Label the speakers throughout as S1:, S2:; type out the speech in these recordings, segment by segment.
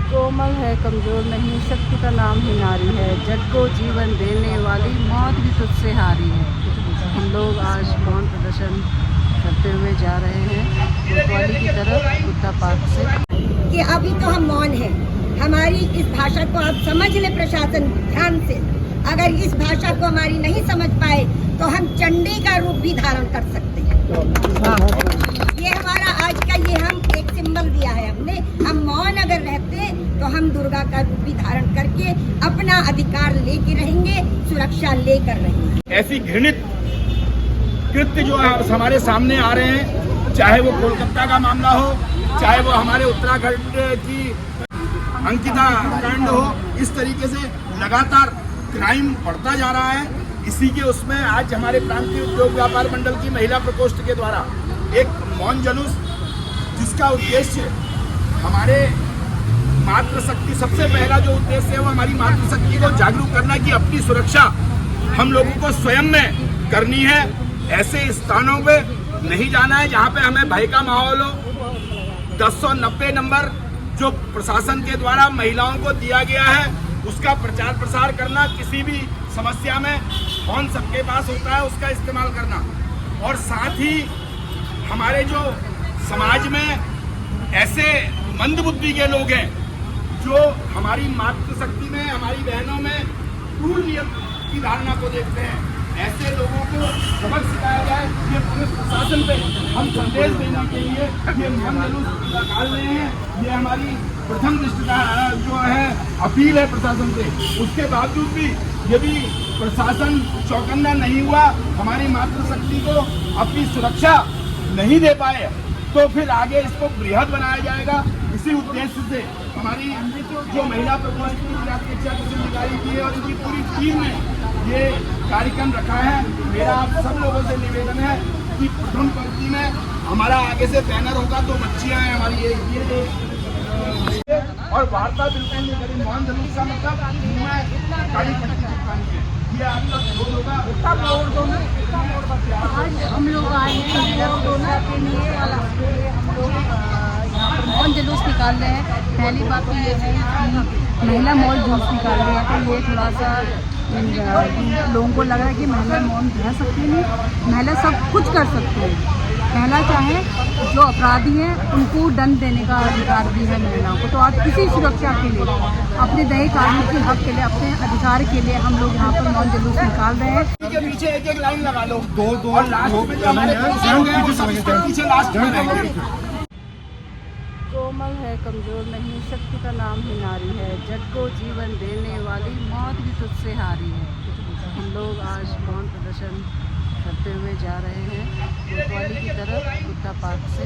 S1: कोमल है कमज़ोर नहीं, शक्ति का नाम ही नारी है, जग को जीवन देने वाली मौत भी तुझसे हारी है। हम लोग आज मौन प्रदर्शन करते हुए जा रहे हैं कोतवाली की तरफ बुद्धा पार्क से।
S2: कि अभी तो हम मौन हैं, हमारी इस भाषा को आप समझ ले प्रशासन ध्यान से। अगर इस भाषा को हमारी नहीं समझ पाए तो हम चंडी का रूप भी धारण कर सकते हैं। ये हमारा आज का ये हम एक सिंबल दिया है हमने। हम मौन अगर रहते तो हम दुर्गा का रूप भी धारण करके अपना अधिकार लेके रहेंगे, सुरक्षा लेकर रहेंगे।
S3: ऐसी घृणित कृत्य जो हमारे सामने आ रहे हैं, चाहे वो कोलकाता का मामला हो, चाहे वो हमारे उत्तराखंड की अंकिता कांड हो, इस तरीके से लगातार क्राइम बढ़ता जा रहा है। इसी के उसमें आज हमारे प्रांतीय उद्योग व्यापार मंडल की महिला प्रकोष्ठ के द्वारा एक मौन जुलूस, जिसका उद्देश्य हमारे मातृशक्ति, सबसे पहला जो उद्देश्य है वो हमारी मातृशक्ति को जागरूक करना कि अपनी सुरक्षा हम लोगों को स्वयं में करनी है। ऐसे स्थानों पे नहीं जाना है जहाँ पे हमें भय का माहौल हो। 1090 नंबर जो प्रशासन के द्वारा महिलाओं को दिया गया है, उसका प्रचार प्रसार करना, किसी भी समस्या में फोन सबके पास होता है, उसका इस्तेमाल करना। और साथ ही हमारे जो समाज में ऐसे मंदबुद्धि के लोग हैं जो हमारी मातृशक्ति में, हमारी बहनों में क्रूर नियम की धारणा को देखते हैं, ऐसे लोगों को सबक सिखाया जाए। ये पुलिस प्रशासन पे हम संदेश देने के लिए ये मौन जुलूस निकाल रहे हैं। ये हमारी प्रथम दृष्टि जो है अपील है प्रशासन से। उसके बावजूद भी यदि प्रशासन चौकन्ना नहीं हुआ, हमारी मातृशक्ति को अपनी सुरक्षा नहीं दे पाए, तो फिर आगे इसको बृहद बनाया जाएगा। इसी उद्देश्य से हमारी जो महिला प्रकोष्ठ की अधिकारी की है और उनकी पूरी टीम ने ये कार्यक्रम रखा है। मेरा आप सब लोगों से निवेदन है कि प्रथम पंक्ति में हमारा आगे से बैनर होगा, तो बच्चियां हैं हमारी ये और वार्ता बिल्कुल नहीं करें। मौन जुलूस का मतलब काली पट्टी चिपकानी है। ये आपका विरोध होगा।
S1: आज हम लोग आए हैं के लिए हम लोग यहाँ पर मौन जुलूस निकाल रहे हैं। पहली बात तो ये है कि महिला मौन जुलूस निकाल रहे हैं, तो ये थोड़ा सा लोगों को लग रहा है कि महिला मौन रह सकती नहीं, महिला सब कुछ कर सकती है। महिला चाहे जो अपराधी हैं उनको दंड देने का अधिकार भी है महिलाओं को। तो आज इसी सुरक्षा के लिए, अपने दहेज कानून के हक के लिए, अपने अधिकार के लिए हम लोग यहाँ पर मौन जुलूस निकाल रहे हैं।
S3: के पीछे एक लाइन लगा लो, दो और लास्ट में जो हमारे पीछे लास्ट में रहेंगे।
S1: कोमल है कमज़ोर नहीं, शक्ति का नाम ही नारी है, जग को जीवन देने वाली मौत भी तुझसे हारी है। हम लोग आज मौन प्रदर्शन करते हुए जा रहे हैं कोतवाली की तरफ बुद्धा पार्क से।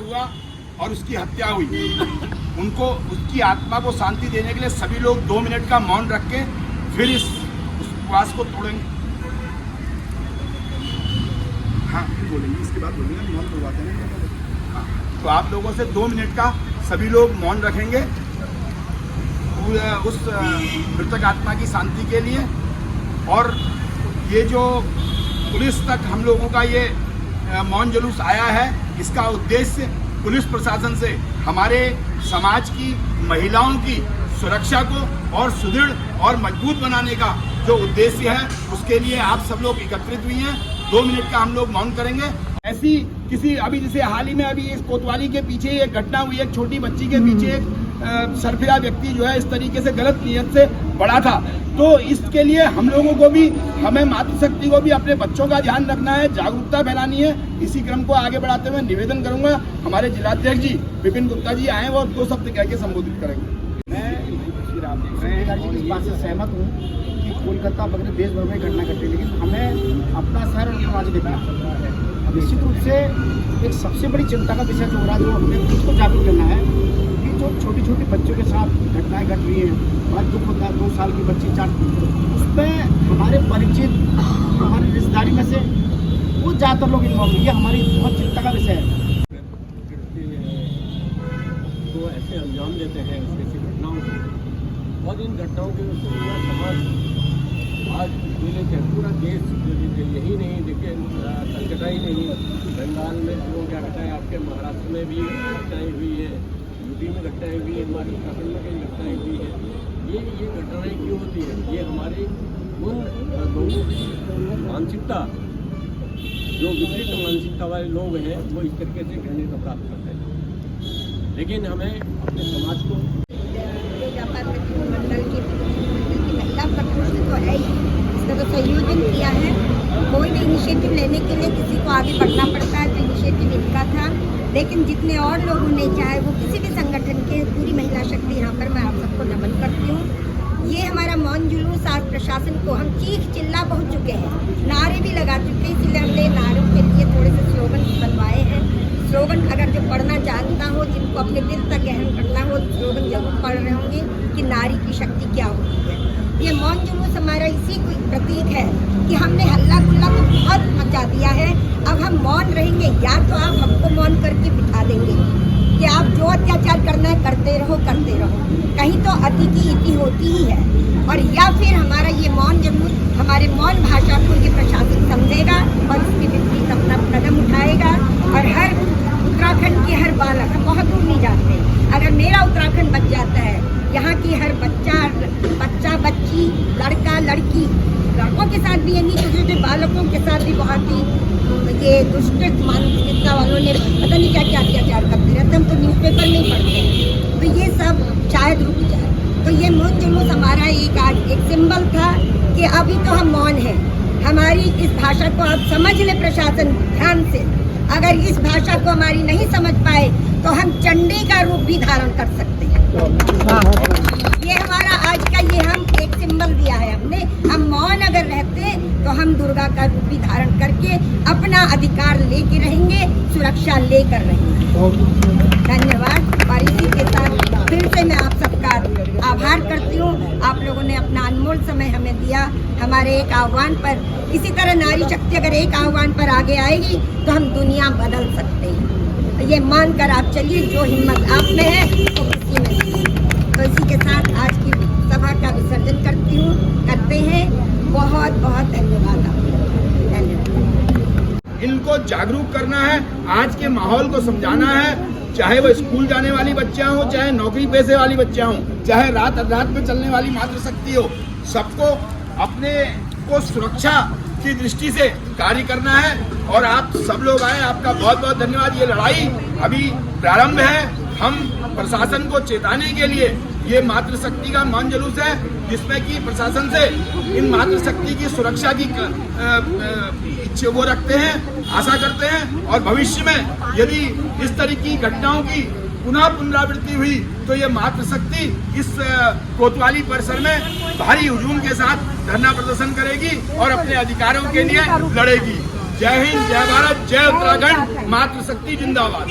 S3: हुआ और उसकी हत्या हुई, उनको, उसकी आत्मा को शांति देने के लिए सभी लोग 2 मिनट का मौन रख के फिर इस उपवास को तोड़ेंगे। हाँ बोलेंगे, इसके बाद बोलेंगे, मौन तोड़वाते हैं। हाँ, तो आप लोगों से 2 मिनट का सभी लोग मौन रखेंगे उस मृतक आत्मा की शांति के लिए। और ये जो पुलिस तक हम लोगों का ये मौन जुलूस आया है, इसका उद्देश्य पुलिस प्रशासन से हमारे समाज की महिलाओं की सुरक्षा को और सुदृढ़ और मजबूत बनाने का जो उद्देश्य है, उसके लिए आप सब लोग एकत्रित हुई हैं। 2 मिनट का हम लोग मौन करेंगे। ऐसी किसी अभी जैसे हाल ही में अभी इस कोतवाली के पीछे एक घटना हुई, एक छोटी बच्ची के पीछे एक सरफिरा व्यक्ति जो है इस तरीके से गलत नियत से पड़ा था। तो इसके लिए हम लोगों को भी, हमें मातृशक्ति को भी अपने बच्चों का ध्यान रखना है, जागरूकता फैलानी है। इसी क्रम को आगे बढ़ाते हुए निवेदन करूंगा, हमारे जिलाध्यक्ष जी विपिन गुप्ता जी आए और 2 शब्द कह के संबोधित करेंगे।
S4: मैं इस बात से सहमत हूँ कि कोलकाता वगैरह देश भर में घटना घटी, लेकिन हमें अपना शहर और समाज देखना है। निश्चित रूप से एक सबसे बड़ी चिंता का विषय जो हो रहा है, जो हमें खुद को जागरूक करना है कि जो छोटी छोटी बच्चों के साथ घटनाएं घट रही हैं, बड़ा दुख होता है। 2 साल की बच्ची 4, उसमें हमारे परिचित, हमारी रिश्तेदारी में से वो ज़्यादातर लोग इन्वॉल्व हैं। ये हमारी बहुत चिंता का विषय है।
S5: तो ऐसे अंजाम देते हैं ऐसी घटनाओं को, और इन घटनाओं के उससे पूरा समाज आज पीड़ित है, पूरा देश यही नहीं, देखिए कलकत्ता ही नहीं, बंगाल में जो क्या घटनाएं, आपके महाराष्ट्र में भी घटनाएं हुई है, यूपी में घटनाएं हुई है, हमारे उत्तराखंड में कई घटनाएं हुई है। ये घटनाएं क्यों होती है? ये हमारी उन लोगों की मानसिकता, जो विपरीत मानसिकता वाले लोग हैं, वो इस तरीके से कहने को प्राप्त करते हैं। लेकिन हमें अपने समाज को
S2: मंडल की महिला प्रकोष्ठ तो है ही, इसका तो संयोजन किया है। कोई भी इनिशिएटिव लेने के लिए किसी को आगे बढ़ना पड़ता है, तो इनिशिएटिव इनका था। लेकिन जितने और लोगों ने, चाहे वो किसी भी संगठन के, पूरी महिला शक्ति यहाँ पर मैं आप सबको नमन करती हूँ। ये हमारा मौन जुलूस आज प्रशासन को, हम चीख चिल्ला पहुँच चुके हैं, नारे भी लगा चुके हैं, इसलिए हमने नारों के लिए थोड़े से स्लोगन बनवाए हैं। स्लोगन अगर जो पढ़ना जानता हो, जिनको अपने दिल तक गहन करना हो, स्लोगन जरूर पढ़ रहे होंगे कि नारी की शक्ति क्या होती है। ये मौन जुलूस हमारा इसी को प्रतीक है कि हमने हल्ला गुल्ला तो बहुत मचा दिया है, अब हम मौन रहेंगे। या तो आप हमको मौन करके बिठा देंगे कि आप जो अत्याचार करना है करते रहो, कहीं तो अति की इति होती ही है, और या फिर हमारा ये मौन जुलूस, हमारे मौन भाषा को ये प्रशासन समझेगा और इसके विपरीत अपना कदम उठाएगा। और हर उत्तराखंड के हर बालक, हम बहुत दूर नहीं जाते, अगर मेरा उत्तराखंड बच जाता है, यहाँ की हर बच्चा बच्ची, लड़का लड़की, लड़कों के साथ भी यानी छोटे छोटे बालकों के साथ भी बहुत ही ये दुष्ट मानसिकता वालों ने पता नहीं क्या क्या अत्याचार करते रहते, हम तो न्यूज़पेपर नहीं पढ़ते, तो ये सब शायद रुक जाए। तो ये मौन जुलूस हमारा एक सिंबल था कि अभी तो हम मौन हैं। हमारी इस भाषा को आप समझ ले प्रशासन ध्यान से, अगर इस भाषा को हमारी नहीं समझ पाए तो हम चंडी का रूप भी धारण कर सकते हैं। ये हमारा आज का ये हम एक सिंबल दिया है हमने। हम मौन अगर रहते तो हम दुर्गा का रूप भी धारण करके अपना अधिकार लेके रहेंगे, सुरक्षा लेकर रहेंगे। धन्यवाद। और इसी के साथ फिर से मैं आप सबका आभार करती हूँ। आप लोगों ने अपना अनमोल समय हमें दिया, हमारे एक आह्वान पर। इसी तरह नारी शक्ति अगर एक आह्वान पर आगे आएगी तो हम दुनिया बदल सकते हैं। ये मान कर आप चलिए, जो हिम्मत आप में है तो किसी में नहीं। तो इसी के साथ आज की सभा का विसर्जन करते हैं। बहुत बहुत धन्यवाद आपको। धन्यवाद।
S3: इनको जागरूक करना है, आज के माहौल को समझाना है, चाहे वो स्कूल जाने वाली बच्चियां हो, चाहे नौकरी पेशे वाली बच्चियां हो, चाहे रात में चलने वाली मातृशक्ति हो, सबको अपने को सुरक्षा की दृष्टि से कार्य करना है। और आप सब लोग आए, आपका बहुत बहुत धन्यवाद। ये लड़ाई अभी प्रारंभ है। हम प्रशासन को चेताने के लिए ये मातृशक्ति का मौन जुलूस है, जिसमें कि प्रशासन से इन मातृशक्ति की सुरक्षा की वो रखते हैं, आशा करते हैं। और भविष्य में यदि इस तरह की घटनाओं की पुनरावृत्ति हुई तो ये मातृशक्ति इस कोतवाली परिसर में भारी हुजूम के साथ धरना प्रदर्शन करेगी और अपने अधिकारों के लिए लड़ेगी। जय हिंद, जय भारत, जय उत्तराखंड, मातृशक्ति जिंदाबाद।